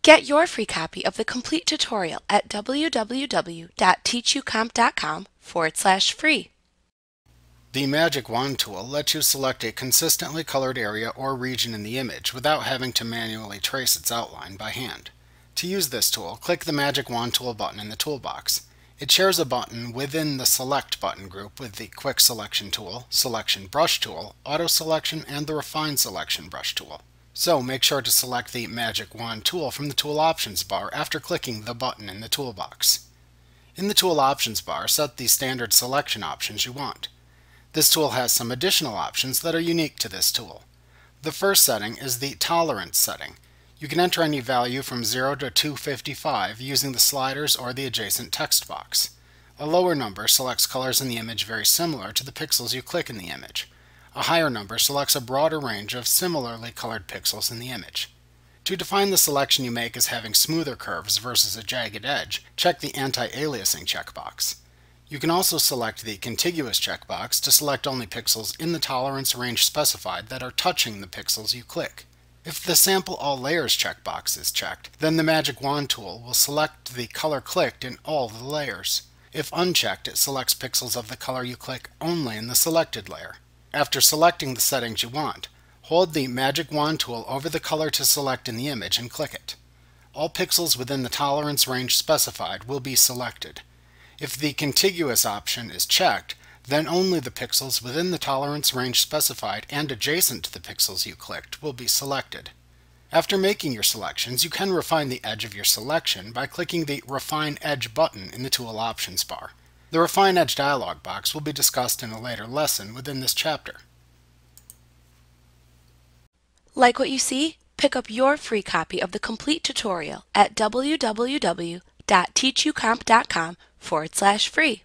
Get your free copy of the complete tutorial at www.teachucomp.com/free. The Magic Wand tool lets you select a consistently colored area or region in the image without having to manually trace its outline by hand. To use this tool, click the Magic Wand tool button in the toolbox. It shares a button within the Select button group with the Quick Selection tool, Selection Brush tool, Auto Selection, and the Refine Selection Brush tool. So make sure to select the Magic Wand tool from the Tool Options bar after clicking the button in the toolbox. In the Tool Options bar, set the standard selection options you want. This tool has some additional options that are unique to this tool. The first setting is the Tolerance setting. You can enter any value from 0 to 255 using the sliders or the adjacent text box. A lower number selects colors in the image very similar to the pixels you click in the image. A higher number selects a broader range of similarly colored pixels in the image. To define the selection you make as having smoother curves versus a jagged edge, check the Anti-Aliasing checkbox. You can also select the Contiguous checkbox to select only pixels in the tolerance range specified that are touching the pixels you click. If the Sample All Layers checkbox is checked, then the Magic Wand tool will select the color clicked in all the layers. If unchecked, it selects pixels of the color you click only in the selected layer. After selecting the settings you want, hold the Magic Wand tool over the color to select in the image and click it. All pixels within the tolerance range specified will be selected. If the Contiguous option is checked, then only the pixels within the tolerance range specified and adjacent to the pixels you clicked will be selected. After making your selections, you can refine the edge of your selection by clicking the Refine Edge button in the Tool Options bar. The Refine Edge dialog box will be discussed in a later lesson within this chapter. Like what you see? Pick up your free copy of the complete tutorial at www.teachucomp.com/free.